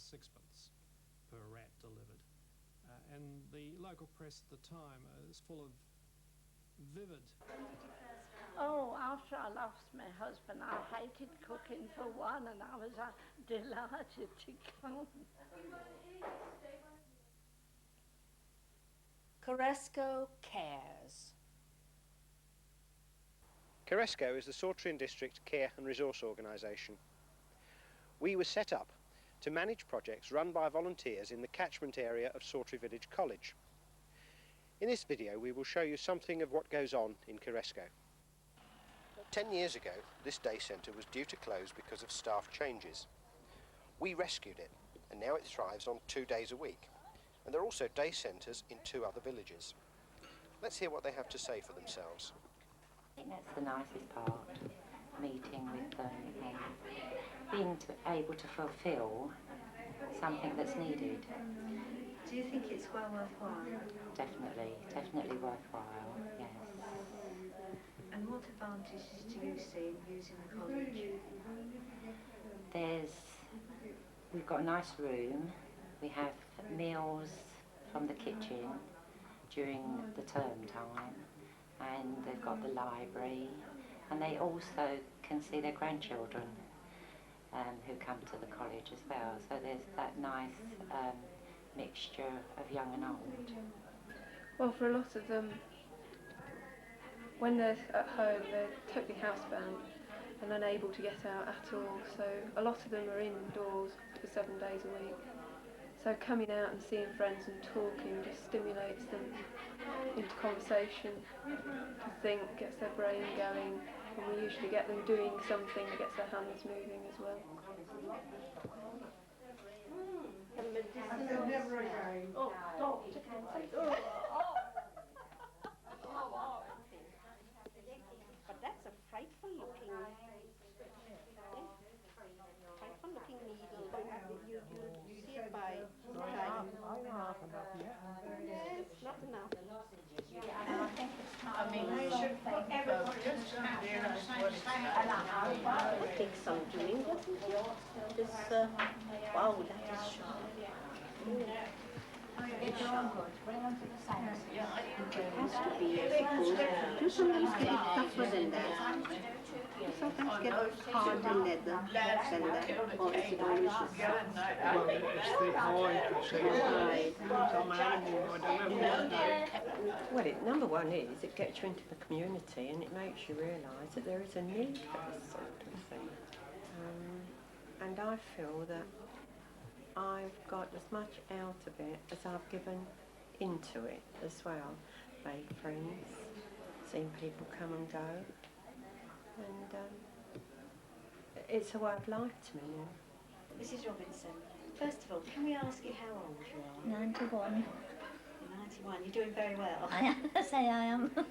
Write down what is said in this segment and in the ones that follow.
sixpence per rat delivered. And the local press at the time is full of vivid. Oh, after I lost my husband, I hated cooking for one, and I was delighted to come. CARESCO cares. CARESCO is the Sawtry District Care and Resource Organisation. We were set up to manage projects run by volunteers in the catchment area of Sawtry Village College. In this video we will show you something of what goes on in CARESCO. 10 years ago this day centre was due to close because of staff changes. We rescued it and now it thrives on 2 days a week, and there are also day centres in 2 other villages. Let's hear what they have to say for themselves. I think that's the nicest part, meeting with them and being able to fulfil something that's needed. Do you think it's well worthwhile? Definitely worthwhile, yes. And what advantages do you see in using the college? We've got a nice room, we have meals from the kitchen during the term time, and they've got the library, and they also can see their grandchildren who come to the college as well. So there's that nice mixture of young and old. Well, for a lot of them, when they're at home, they're totally housebound and unable to get out at all. So a lot of them are indoors for 7 days a week. So coming out and seeing friends and talking just stimulates them into conversation, to think, gets their brain going, and we usually get them doing something that gets their hands moving as well. But that's a frightful looking needle. You see it by time. Yes, not enough. I mean, they should put everybody just there on the same stage. It takes some doing, doesn't it? Wow, that is sharp. It's all good. Bring them to the side. It has to be as it goes. Do sometimes get it tougher than that? Sometimes get hard than leather than that. Or is it always the same? Well, it's the hide, some animal, I don't know. Well, number one is it gets you into the community and it makes you realise that there is a need for this sort of thing. And I feel that I've got as much out of it as I've given into it as well. Made friends, seen people come and go, and it's a way of life to me now. Mrs. Robinson, first of all, can we ask you how old you are? 91. You're 91. You're doing very well. I say I am. And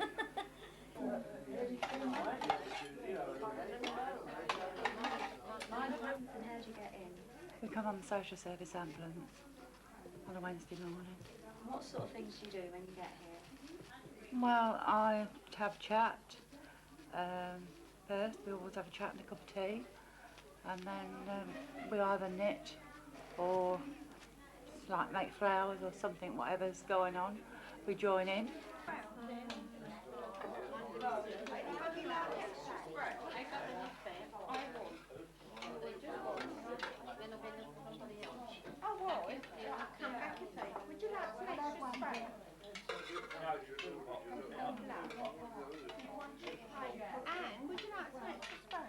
how do you get in? We come on the social service ambulance on a Wednesday morning. What sort of things do you do when you get here? Well, I have a chat. First, we always have a chat and a cup of tea, and then we either knit or just like make flowers or something, whatever's going on. We join in. Oh, well, come back and say, would you like some extra spray? And would you like some extra spray?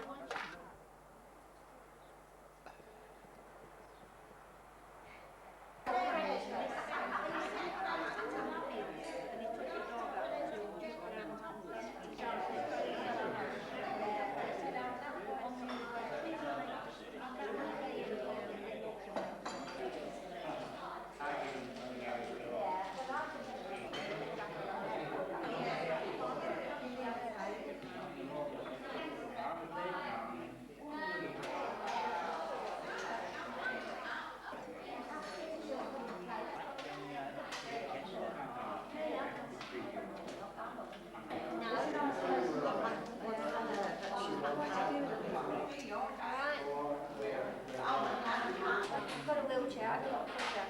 chair. I got a pleasure.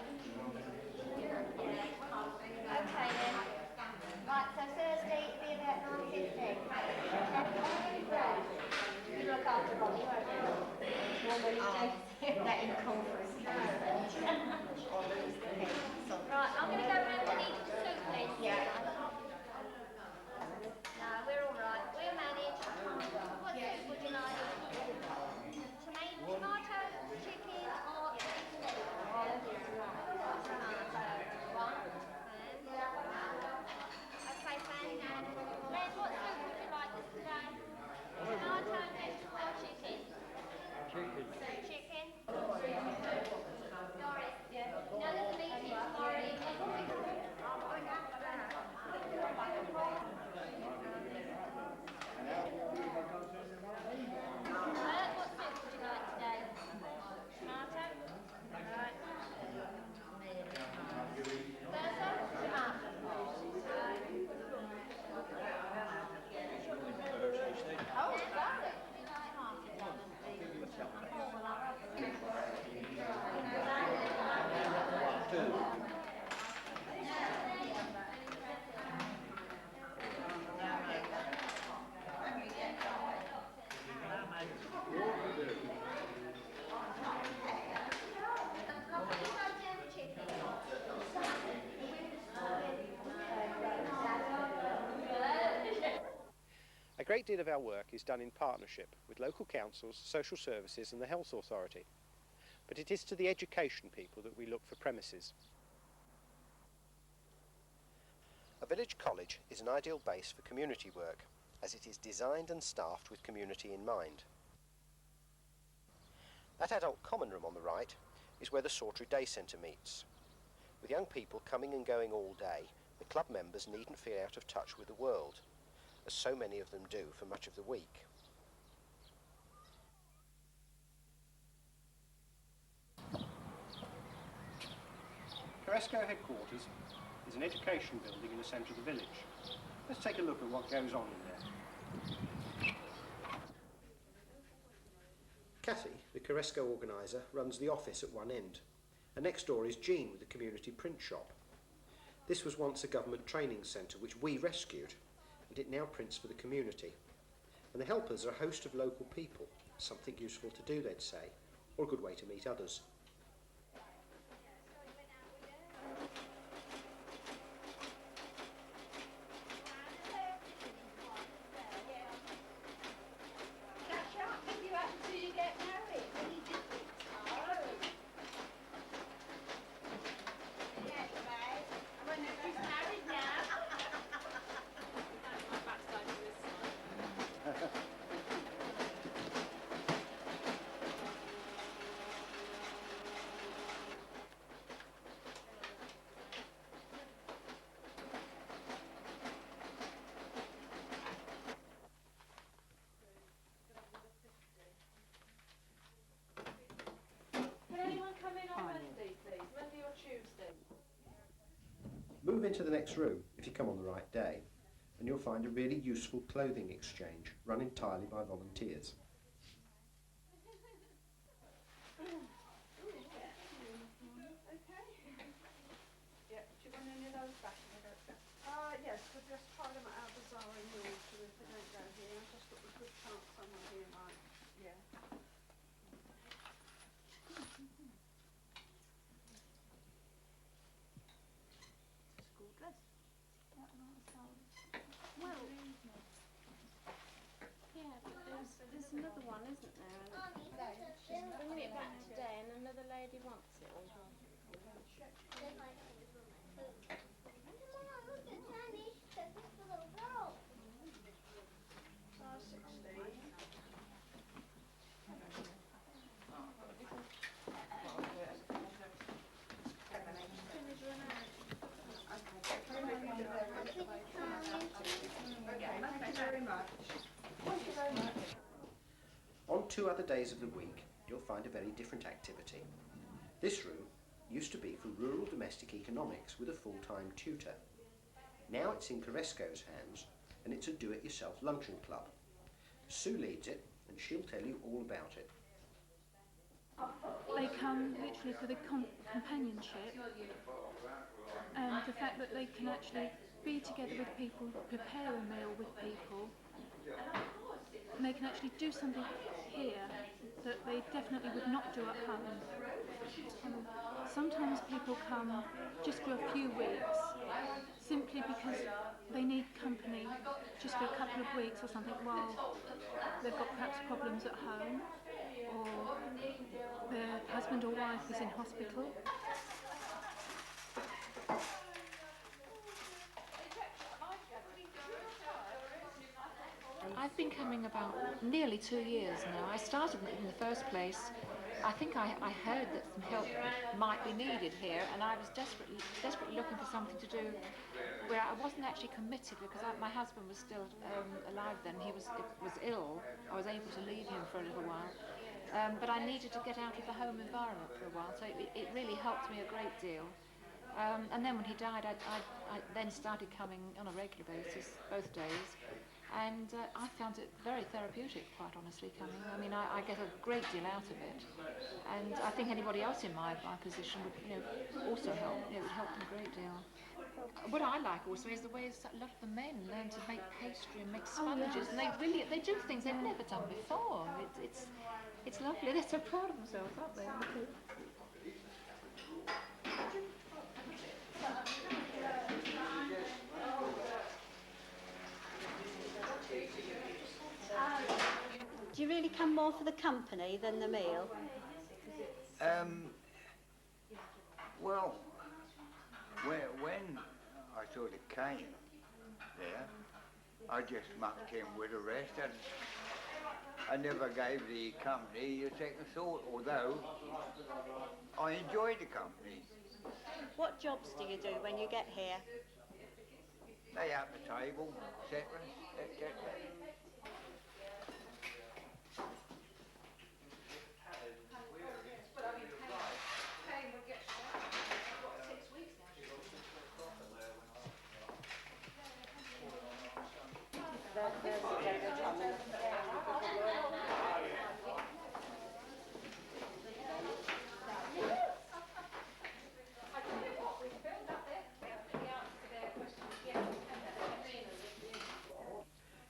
Okay then. Right, so Thursday it'll be about 9:15. You look after Bonnie, won't you? Normally do. That in conference. Right, I'm going to go round and eat the soup, please. Yeah. No, we're all right. We'll manage. What soup would you like? Tomato, chicken, or okay, fine. Len, what soup would you like this today? Tomato, vegetable, or chicken? Chicken. Chicken? Doris? Yeah. No, there's a meeting tomorrow evening. What soup would you like today? Tomato? Right. Bertha? Tomato. Oh, garlic. A great deal of our work is done in partnership with local councils, social services and the health authority. But it is to the education people that we look for premises. A village college is an ideal base for community work, as it is designed and staffed with community in mind. That adult common room on the right is where the Sawtry Day Centre meets. With young people coming and going all day, the club members needn't feel out of touch with the world, as so many of them do for much of the week. CARESCO headquarters is an education building in the centre of the village. Let's take a look at what goes on in there. Cathy, the CARESCO organiser, runs the office at one end, and next door is Jean with the community print shop. This was once a government training centre which we rescued, and it now prints for the community. And the helpers are a host of local people, something useful to do, they'd say, or a good way to meet others. Move into the next room if you come on the right day, and you'll find a really useful clothing exchange run entirely by volunteers. Yes, we'll just try them at our bazaar in Yorkshire if they don't go here. I just thought we could chance someone here, like, yeah. School dress. Well, yeah, but there's another one, isn't there? She's bringing it back today and another lady wants it. On 2 other days of the week, you'll find a very different activity. This room used to be for rural domestic economics with a full-time tutor. Now it's in CARESCO's hands, and it's a do-it-yourself luncheon club. Sue leads it, and she'll tell you all about it. They come literally for the companionship and the fact that they can actually be together with people, prepare a meal with people, and they can actually do something here that they definitely would not do at home. Sometimes people come just for a few weeks simply because they need company just for a couple of weeks or something while they've got perhaps problems at home or their husband or wife is in hospital. I've been coming about nearly 2 years now. I started in the first place. I think I heard that some help might be needed here, and I was desperately looking for something to do where I wasn't actually committed because my husband was still alive then. He was ill. I was able to leave him for a little while. But I needed to get out of the home environment for a while, so it really helped me a great deal. And then when he died, I then started coming on a regular basis, both days. And I found it very therapeutic, quite honestly, coming. I mean, I get a great deal out of it. And I think anybody else in my position would, also help. It would help them a great deal. What I like also is the way a lot of the men learn to make pastry and make sponges, and they do things they've never done before. It's lovely. They're so proud of themselves, aren't they? Do you really come more for the company than the meal? Well, when I sort of came there, I just mucked in with the rest, and I never gave the company a second thought, although I enjoyed the company. What jobs do you do when you get here? Lay out the table, etc., etc.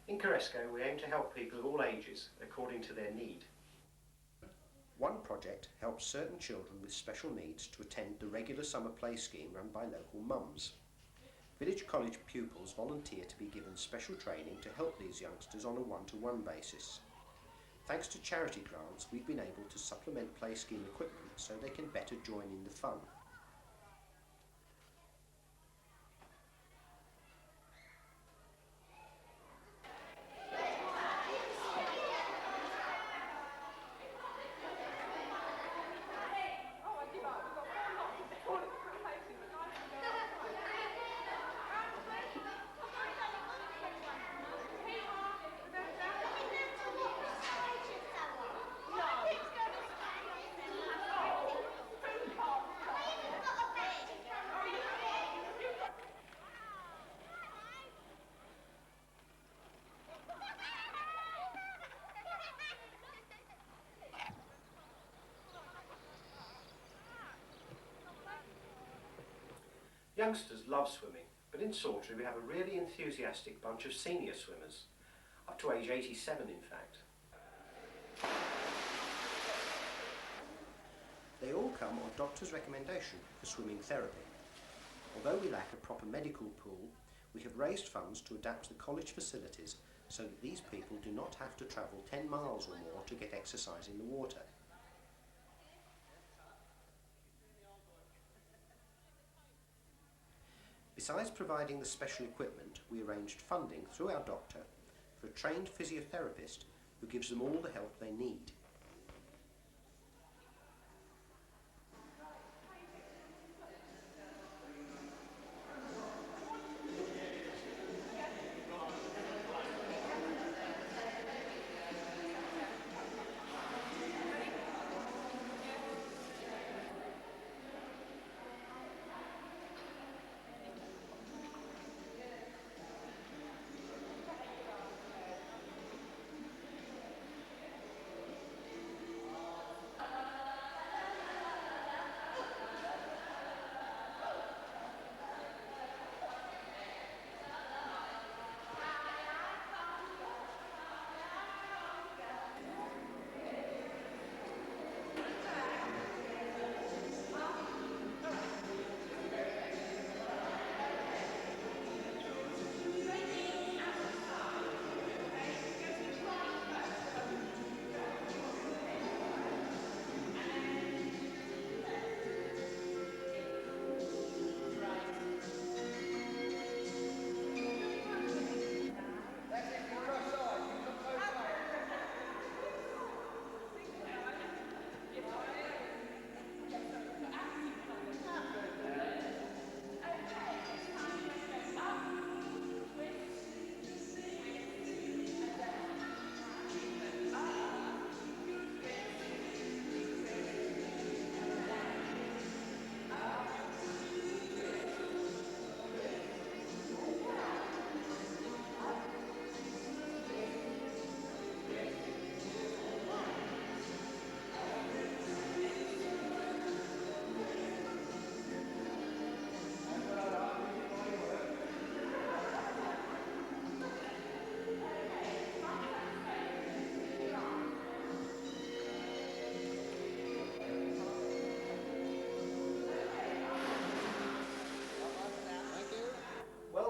In CARESCO, we aim to help people of all ages according to their need. One project helps certain children with special needs to attend the regular summer play scheme run by local mums. Village college pupils volunteer to be given special training to help these youngsters on a one-to-one basis. Thanks to charity grants, we've been able to supplement play scheme equipment so they can better join in the fun. Youngsters love swimming, but in Sawtry we have a really enthusiastic bunch of senior swimmers, up to age 87 in fact. They all come on doctor's recommendation for swimming therapy. Although we lack a proper medical pool, we have raised funds to adapt the college facilities so that these people do not have to travel 10 miles or more to get exercise in the water. Besides providing the special equipment, we arranged funding through our doctor for a trained physiotherapist who gives them all the help they need.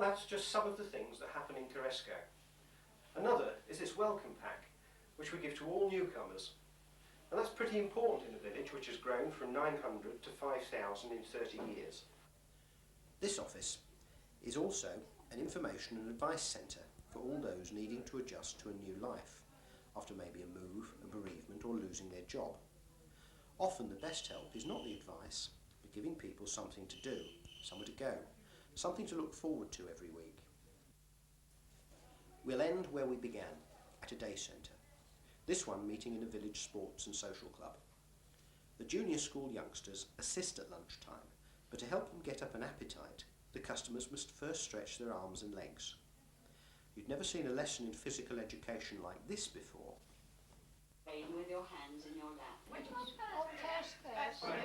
that's just some of the things that happen in CARESCO. Another is this welcome pack, which we give to all newcomers. And that's pretty important in a village which has grown from 900 to 5,000 in 30 years. This office is also an information and advice centre for all those needing to adjust to a new life, after maybe a move, a bereavement or losing their job. Often the best help is not the advice, but giving people something to do, somewhere to go, something to look forward to every week. We'll end where we began, at a day centre, this one meeting in a village sports and social club. The junior school youngsters assist at lunchtime, but to help them get up an appetite, the customers must first stretch their arms and legs. You've never seen a lesson in physical education like this before. With your hands in your lap. What first? What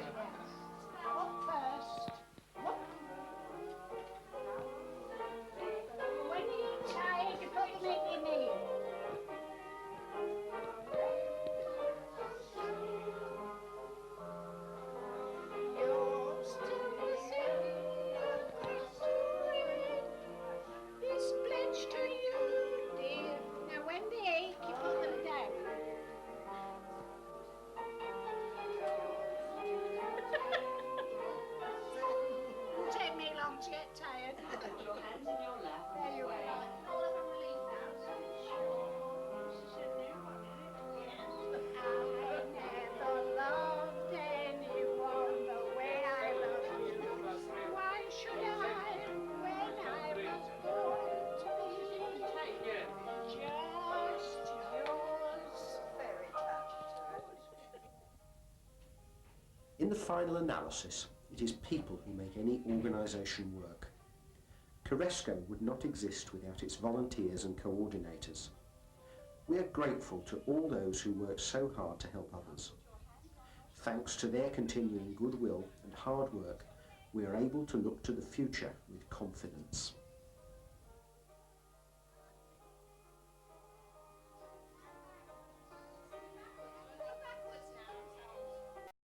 first? When you're tired, you put them in your knee. You're still singing my story. This pledge to you, dear. Now when they ache, you put them down. Take me long to get tired. Your hands in your lap. There you are. All of them leave now. I never loved anyone the way I love you. Why should I, when I was born to be just yours? Very touched. In the final analysis, it is people who make any organisation work. CARESCO would not exist without its volunteers and coordinators. We are grateful to all those who work so hard to help others. Thanks to their continuing goodwill and hard work, we are able to look to the future with confidence.